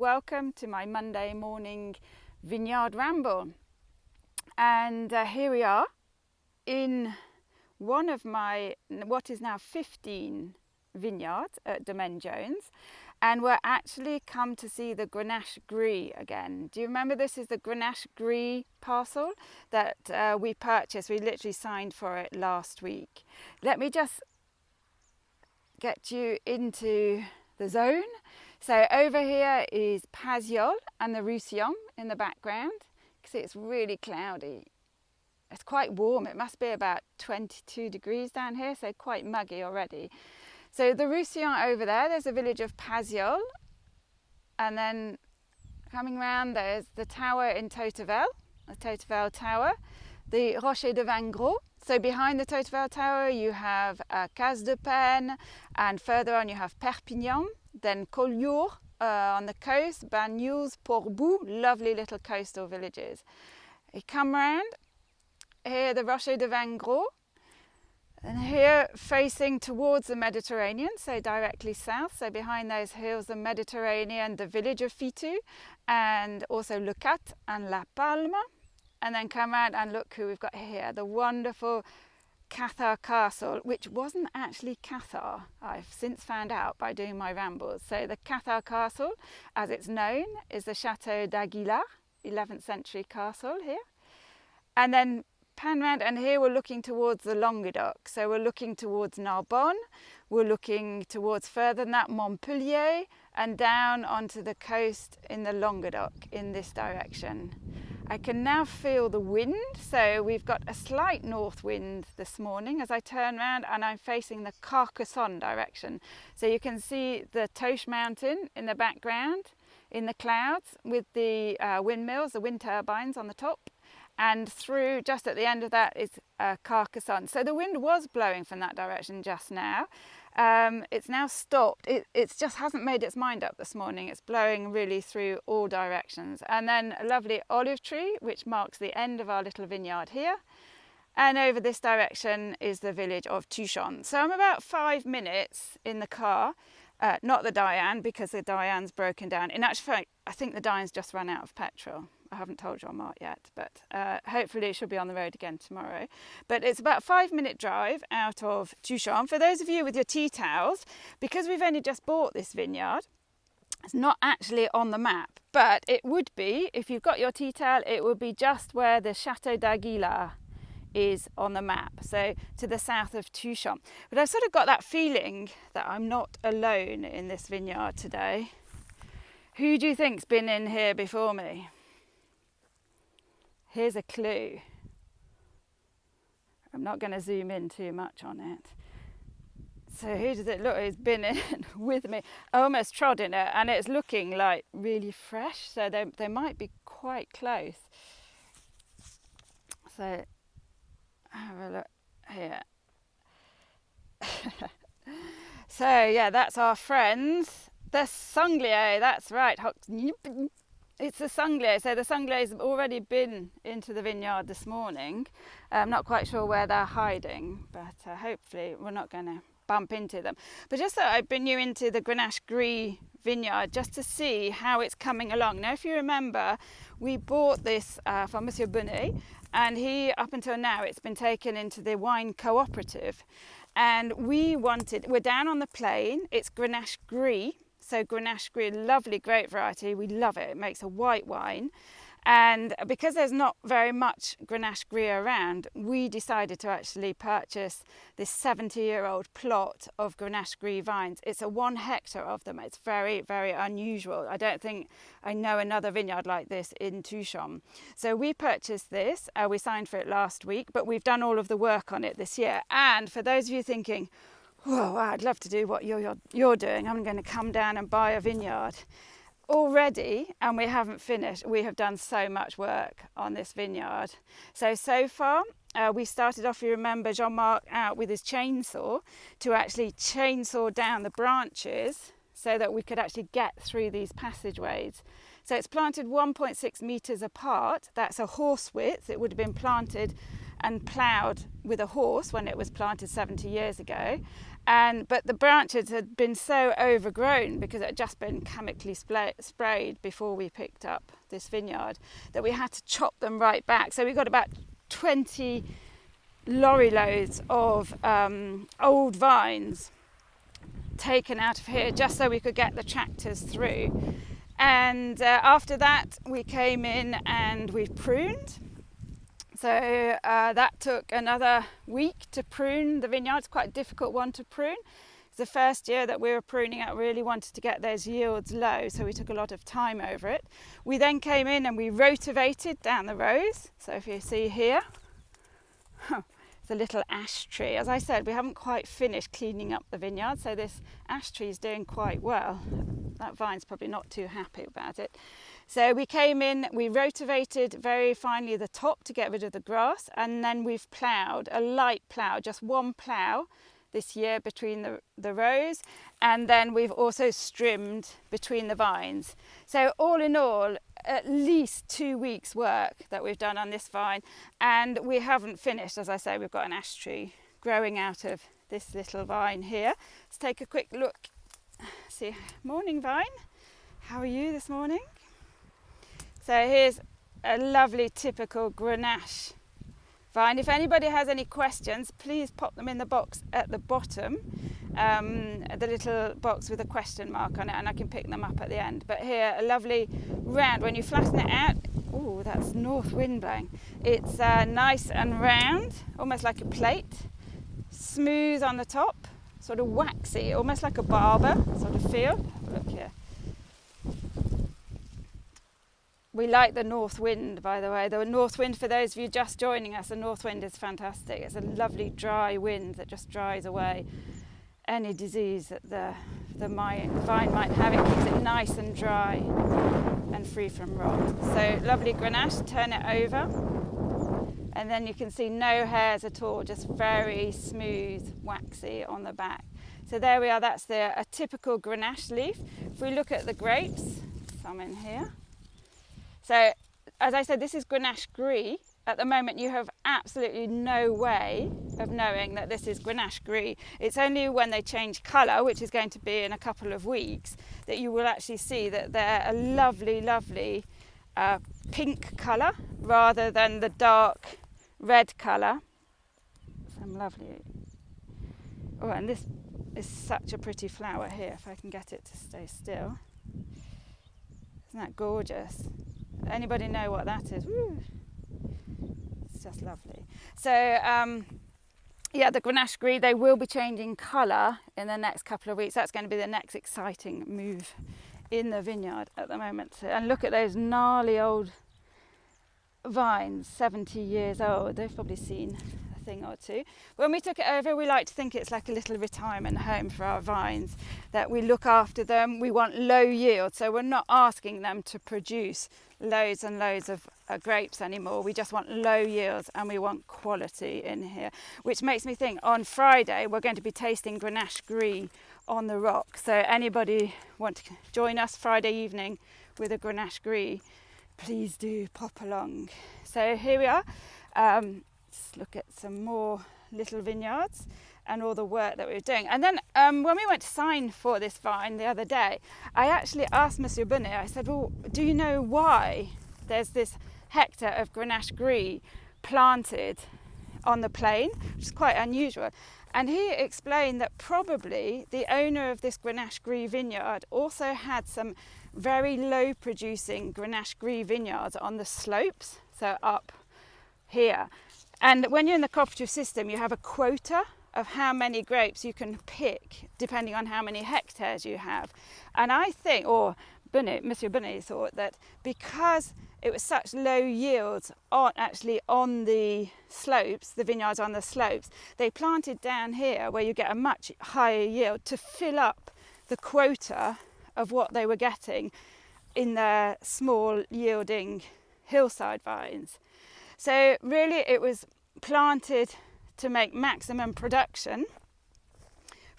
Welcome to my Monday morning vineyard ramble. And here we are in one of my, what is now 15 vineyards at Domaine Jones. And we're actually come to see the Grenache Gris again. Do you remember this is the Grenache Gris parcel that we purchased? We literally signed for it last week. Let me just get you into the zone. So over here is Paziol and the Roussillon in the background. You can see it's really cloudy. It's quite warm. It must be about 22 degrees down here, so quite muggy already. So the Roussillon over there, there's a village of Paziol. And then coming around, there's the tower in Tottevel, the Tottevel Tower, the Rocher de Vingros. So behind the Tottevel Tower, you have Cas de Pen, and further on you have Perpignan. Then Collioure on the coast, Banyuls, Portbou, lovely little coastal villages. You come round, here the Rocher de Vingros, and here facing towards the Mediterranean, so directly south. So behind those hills, the Mediterranean, the village of Fitou, and also Le Cat and La Palma. And then come round and look who we've got here, the wonderful Cathar Castle, which wasn't actually Cathar, I've since found out by doing my rambles. So the Cathar Castle, as it's known, is the Chateau d'Aguilar, 11th century castle here. And then pan round, and here we're looking towards the Languedoc. So we're looking towards Narbonne, we're looking towards further than that Montpellier, and down onto the coast in the Languedoc in this direction. I can now feel the wind, so we've got a slight north wind this morning as I turn around, and I'm facing the Carcassonne direction. So you can see the Tuchan mountain in the background in the clouds with the windmills, the wind turbines on the top, and through just at the end of that is Carcassonne. So the wind was blowing from that direction just now. It's now stopped. It just hasn't made its mind up this morning. It's blowing really through all directions. And then a lovely olive tree, which marks the end of our little vineyard here. And over this direction is the village of Tuchan. So I'm about 5 minutes in the car, not the Diane, because the Diane's broken down. In actual fact, I think the Diane's just run out of petrol. I haven't told Jean-Marc yet, but hopefully it should be on the road again tomorrow. But it's about a 5-minute drive out of Tuchan. For those of you with your tea towels, because we've only just bought this vineyard, it's not actually on the map, but it would be, if you've got your tea towel, it would be just where the Chateau d'Aguilar is on the map, so to the south of Tuchan. But I've sort of got that feeling that I'm not alone in this vineyard today. Who do you think's been in here before me? Here's a clue. I'm not going to zoom in too much on it. So who does it look? It's been in with me. I almost trod in it, and it's looking like really fresh, so they might be quite close. So have a look here. So yeah, that's our friends, the Sanglier. That's right. It's the Sanglier. So the Sanglier's already been into the vineyard this morning. I'm not quite sure where they're hiding, but hopefully we're not going to bump into them. But just thought I'd bring you into the Grenache Gris vineyard just to see how it's coming along. Now, if you remember, we bought this from Monsieur Bonnet, and he, up until now, it's been taken into the wine cooperative. And we're down on the plain. It's Grenache Gris. So Grenache Gris, lovely grape variety. We love it. It makes a white wine. And because there's not very much Grenache Gris around, we decided to actually purchase this 70-year-old plot of Grenache Gris vines. It's a 1 hectare of them. It's very, very unusual. I don't think I know another vineyard like this in Tuchan. So we purchased this. We signed for it last week, but we've done all of the work on it this year. And for those of you thinking, oh, I'd love to do what you're doing, I'm going to come down and buy a vineyard. Already, and we haven't finished, we have done so much work on this vineyard. So far, we started off, you remember, Jean-Marc out with his chainsaw to actually chainsaw down the branches so that we could actually get through these passageways. So it's planted 1.6 metres apart. That's a horse width. It would have been planted and ploughed with a horse when it was planted 70 years ago. But the branches had been so overgrown because it had just been chemically sprayed before we picked up this vineyard that we had to chop them right back. So we got about 20 lorry loads of old vines taken out of here just so we could get the tractors through. And after that we came in and we pruned. So that took another week to prune the vineyard. It's quite a difficult one to prune. It's the first year that we were pruning it, really wanted to get those yields low, so we took a lot of time over it. We then came in and we rotivated down the rows. So if you see here, it's a little ash tree. As I said, we haven't quite finished cleaning up the vineyard, so this ash tree is doing quite well. That vine's probably not too happy about it. So we came in, we rotivated very finely the top to get rid of the grass, and then we've ploughed, a light plough, just one plough this year between the rows, and then we've also strimmed between the vines. So all in all, at least 2 weeks work that we've done on this vine, and we haven't finished. As I say, we've got an ash tree growing out of this little vine here. Let's take a quick look. See, morning vine, how are you this morning? So here's a lovely typical Grenache vine. If anybody has any questions, please pop them in the box at the bottom, the little box with a question mark on it, and I can pick them up at the end. But here, a lovely round, when you flatten it out, oh, that's north wind blowing. It's nice and round, almost like a plate, smooth on the top, sort of waxy, almost like a barber sort of feel. Look here. We like the north wind, by the way. The north wind, for those of you just joining us, the north wind is fantastic. It's a lovely dry wind that just dries away any disease that the vine might have. It keeps it nice and dry and free from rot. So lovely Grenache, turn it over. And then you can see no hairs at all, just very smooth, waxy on the back. So there we are, that's a typical Grenache leaf. If we look at the grapes, some in here. So, as I said, this is Grenache Gris. At the moment, you have absolutely no way of knowing that this is Grenache Gris. It's only when they change colour, which is going to be in a couple of weeks, that you will actually see that they're a lovely, lovely pink colour rather than the dark red colour. Some lovely. Oh, and this is such a pretty flower here, if I can get it to stay still. Isn't that gorgeous? Anybody know what that is? Woo. It's just lovely. So, yeah, the Grenache Gris, they will be changing colour in the next couple of weeks. That's going to be the next exciting move in the vineyard at the moment. And look at those gnarly old vines, 70 years old. They've probably seen a thing or two. When we took it over, we like to think it's like a little retirement home for our vines, that we look after them. We want low yield, so we're not asking them to produce loads and loads of grapes anymore. We just want low yields and we want quality in here, which makes me think on Friday we're going to be tasting Grenache Gris on the rock. So anybody want to join us Friday evening with a Grenache Gris, please do pop along. So here we are. Let's look at some more little vineyards and all the work that we were doing. And then when we went to sign for this vine the other day, I actually asked Monsieur Bonnet, I said, well, do you know why there's this hectare of Grenache Gris planted on the plain, which is quite unusual. And he explained that probably the owner of this Grenache Gris vineyard also had some very low producing Grenache Gris vineyards on the slopes, so up here. And when you're in the cooperative system, you have a quota of how many grapes you can pick depending on how many hectares you have. And I think, or Monsieur Bonnet thought that because it was such low yields on the slopes, the vineyards on the slopes, they planted down here where you get a much higher yield to fill up the quota of what they were getting in their small yielding hillside vines. So really it was planted to make maximum production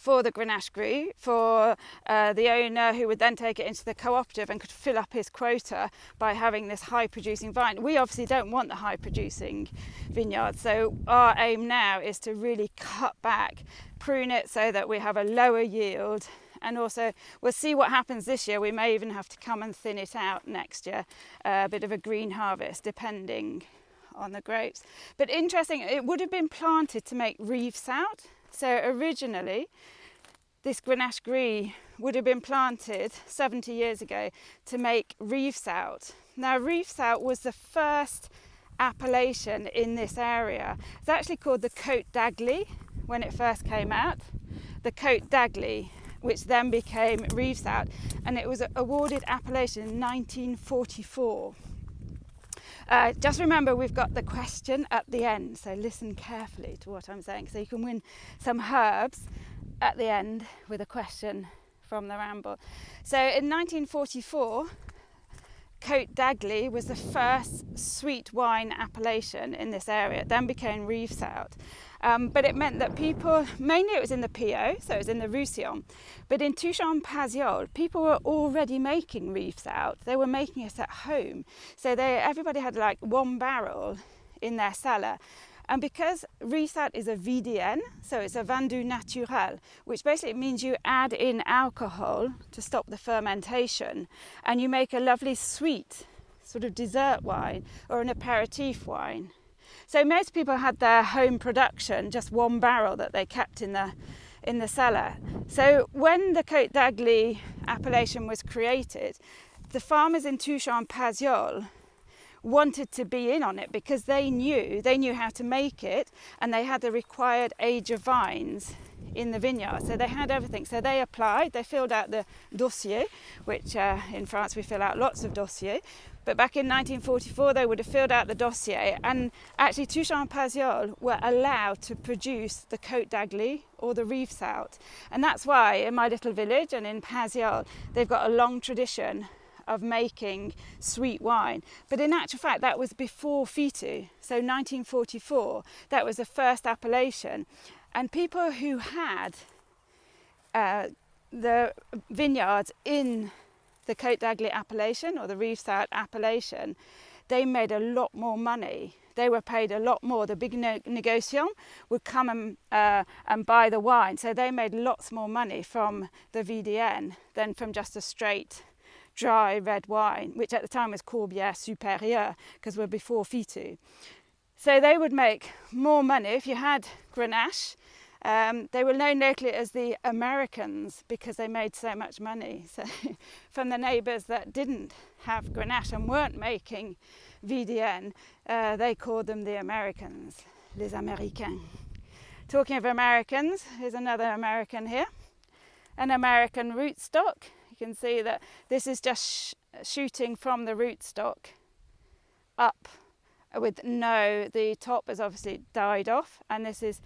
for the Grenache Gris, for the owner, who would then take it into the cooperative and could fill up his quota by having this high producing vine. We obviously don't want the high producing vineyard, so our aim now is to really cut back, prune it so that we have a lower yield. And also we'll see what happens this year. We may even have to come and thin it out next year, a bit of a green harvest depending on the grapes. But interesting, it would have been planted to make Rivesaltes. So originally this Grenache Gris would have been planted 70 years ago to make Rivesaltes. Now Rivesaltes was the first appellation in this area. It's actually called the Côte d'Agly when it first came out, the Côte d'Agly, which then became Rivesaltes, and it was awarded appellation in 1944. Just remember, we've got the question at the end, so listen carefully to what I'm saying, so you can win some herbs at the end with a question from the Ramble. So in 1944, Côte d'Agly was the first sweet wine appellation in this area. It then became Rivesaltes. But it meant that people, mainly it was in the PO, so it was in the Roussillon, but in Tuchan Paziol, people were already making Rivesaltes. They were making it at home. So everybody had like one barrel in their cellar. And because Rivesaltes is a VDN, so it's a vin doux naturel, which basically means you add in alcohol to stop the fermentation, and you make a lovely sweet sort of dessert wine or an aperitif wine. So most people had their home production, just one barrel that they kept in the cellar. So when the Côte d'Agly appellation was created, the farmers in Tuchan Paziol wanted to be in on it because they knew how to make it, and they had the required age of vines in the vineyard, so they had everything. So they applied, they filled out the dossier, which in France we fill out lots of dossiers, but back in 1944 they would have filled out the dossier, and actually Tuchan Paziol were allowed to produce the Côte d'Agly or the Rivesaltes, and that's why in my little village and in Paziol they've got a long tradition of making sweet wine. But in actual fact that was before Fitu, so 1944, that was the first appellation. And people who had the vineyards in the Côte d'Agly appellation or the Rivesaltes appellation, they made a lot more money. They were paid a lot more. The big negociants would come and buy the wine, so they made lots more money from the VDN than from just a straight dry red wine, which at the time was Corbière Supérieure because we're before Fitu. So they would make more money. If you had Grenache, they were known locally as the Americans because they made so much money. So from the neighbours that didn't have Grenache and weren't making VDN, they called them the Americans, les Américains. Talking of Americans, here's another American here, an American rootstock. You can see that this is just shooting from the rootstock up with the top has obviously died off, and this is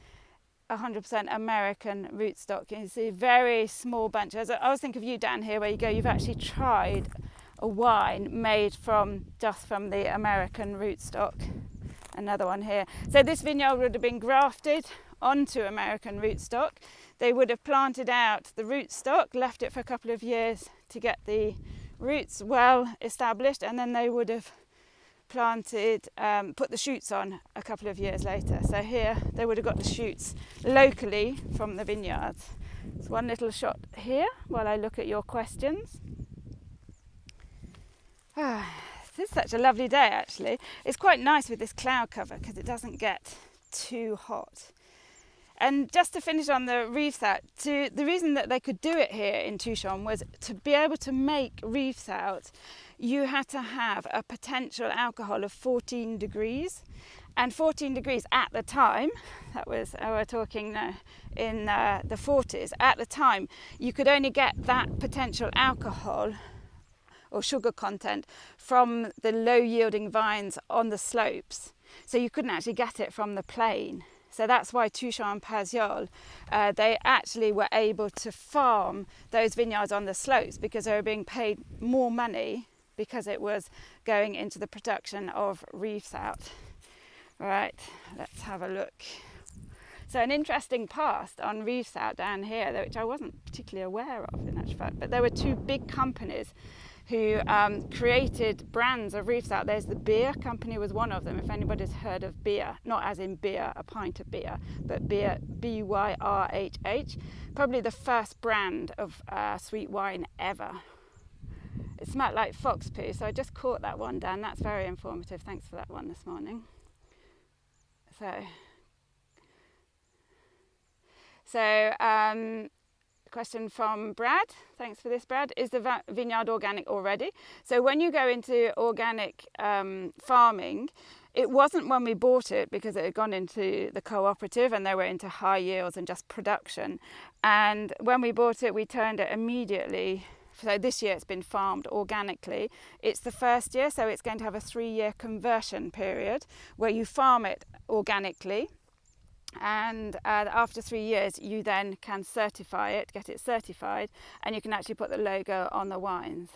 100% American rootstock. You can see very small bunches. I always think of you down here where you go, you've actually tried a wine made just from the American rootstock. Another one here. So this vineyard would have been grafted onto American rootstock. They would have planted out the rootstock, left it for a couple of years to get the roots well established, and then they would have planted, put the shoots on a couple of years later. So here they would have got the shoots locally from the vineyards. There's one little shot here while I look at your questions. This is such a lovely day actually. It's quite nice with this cloud cover because it doesn't get too hot. And just to finish on the Rivesaltes, the reason that they could do it here in Tuchan was to be able to make Rivesaltes, you had to have a potential alcohol of 14 degrees. And 14 degrees at the time, that was, we're talking in the 40s, at the time, you could only get that potential alcohol or sugar content from the low yielding vines on the slopes. So you couldn't actually get it from the plain. So that's why Tuchan Paziol, they actually were able to farm those vineyards on the slopes because they were being paid more money because it was going into the production of Rivesaltes. Right, let's have a look. So an interesting past on reefs out down here, which I wasn't particularly aware of in actual fact, but there were two big companies who created brands of reefs out. There's the beer company was one of them, if anybody's heard of beer, not as in beer, a pint of beer, but beer, B-Y-R-H-H, probably the first brand of sweet wine ever. It smelled like fox poo, so I just caught that one, Dan. That's very informative. Thanks for that one this morning. So question from Brad. Thanks for this, Brad. Is the vineyard organic already? So when you go into organic farming, it wasn't when we bought it because it had gone into the cooperative and they were into high yields and just production. And when we bought it, we turned it immediately. So this year it's been farmed organically. It's the first year, so it's going to have a 3-year conversion period where you farm it organically. And after 3 years you then can certify it, get it certified, and you can actually put the logo on the wines.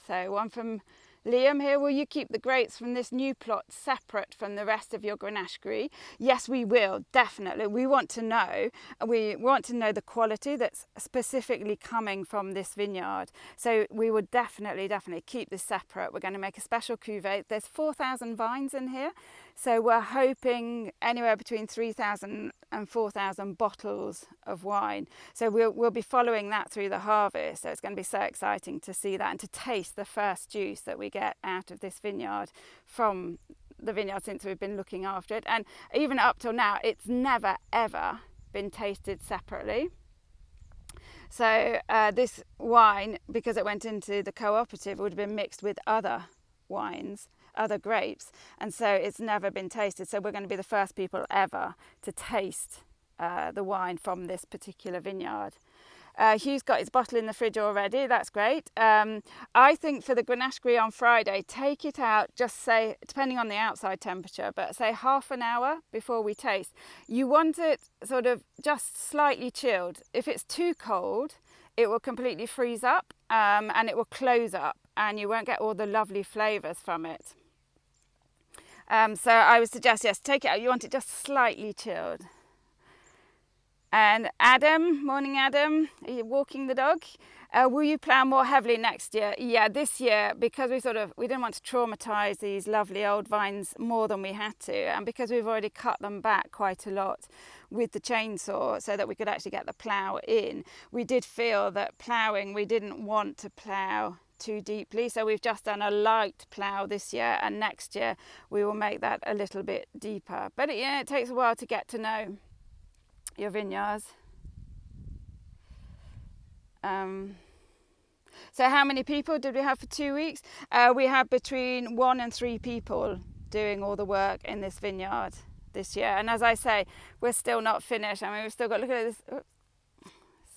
So one from Liam here, will you keep the grapes from this new plot separate from the rest of your Grenache Gris? Yes, we will, definitely. We want to know the quality that's specifically coming from this vineyard. So we would definitely keep this separate. We're going to make a special cuvée. There's 4,000 vines in here, so we're hoping anywhere between 3,000 and 4,000 bottles of wine. So we'll be following that through the harvest. So it's going to be so exciting to see that and to taste the first juice that we get out of this vineyard from the vineyard since we've been looking after it. And even up till now, it's never ever been tasted separately. So this wine, because it went into the cooperative, would have been mixed with other wines, other grapes, and so it's never been tasted. So we're going to be the first people ever to taste the wine from this particular vineyard. Hugh's got his bottle in the fridge already. That's great. I think for the Grenache Gris on Friday, take it out, just say, depending on the outside temperature, but say half an hour before we taste. You want it sort of just slightly chilled. If it's too cold, it will completely freeze up and it will close up and you won't get all the lovely flavours from it. So I would suggest, yes, take it out. You want it just slightly chilled. And Adam, morning Adam, are you walking the dog? Will you plough more heavily next year? Yeah, this year, because we didn't want to traumatise these lovely old vines more than we had to, and because we've already cut them back quite a lot with the chainsaw so that we could actually get the plough in, we did feel that ploughing, we didn't want to plough too deeply, so we've just done a light plough this year, and next year we will make that a little bit deeper. But it takes a while to get to know your vineyards. So how many people did we have for 2 weeks? We have between 1 and 3 people doing all the work in this vineyard this year, and as I say, we're still not finished. I mean, we've still got, look at this. Oops.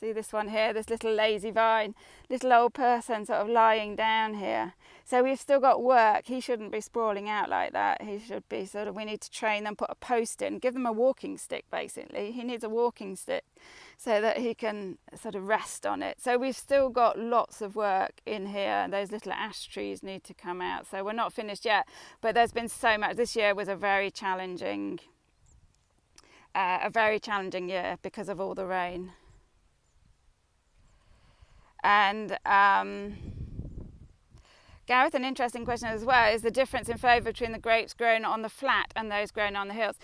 See this one here, this little lazy vine, little old person sort of lying down here. So we've still got work. He shouldn't be sprawling out like that. He should be sort of, we need to train them, put a post in, give them a walking stick basically. He needs a walking stick so that he can sort of rest on it. So we've still got lots of work in here. Those little ash trees need to come out. So we're not finished yet, but there's been so much. This year was a very challenging year because of all the rain. And Gareth, an interesting question as well, is the difference in flavour between the grapes grown on the flat and those grown on the hills.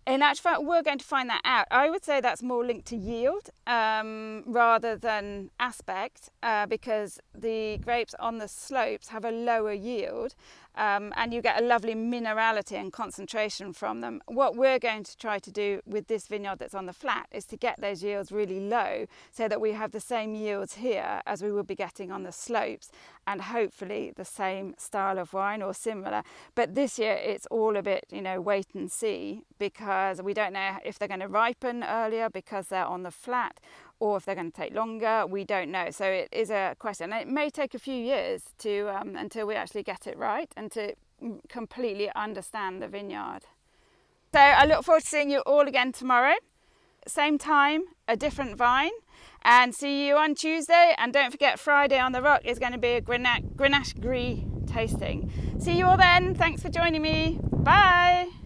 In actual fact, we're going to find that out. I would say that's more linked to yield rather than aspect, because the grapes on the slopes have a lower yield and you get a lovely minerality and concentration from them. What we're going to try to do with this vineyard that's on the flat is to get those yields really low so that we have the same yields here as we will be getting on the slopes, and hopefully the same style of wine or similar. But this year it's all a bit, wait and see, because we don't know if they're going to ripen earlier because they're on the flat, or if they're going to take longer. We don't know. So it is a question. It may take a few years to until we actually get it right and to completely understand the vineyard. So I look forward to seeing you all again tomorrow. Same time, a different vine, and see you on Tuesday. And don't forget, Friday on the Rock is going to be a Grenache Gris tasting. See you all then. Thanks for joining me. Bye.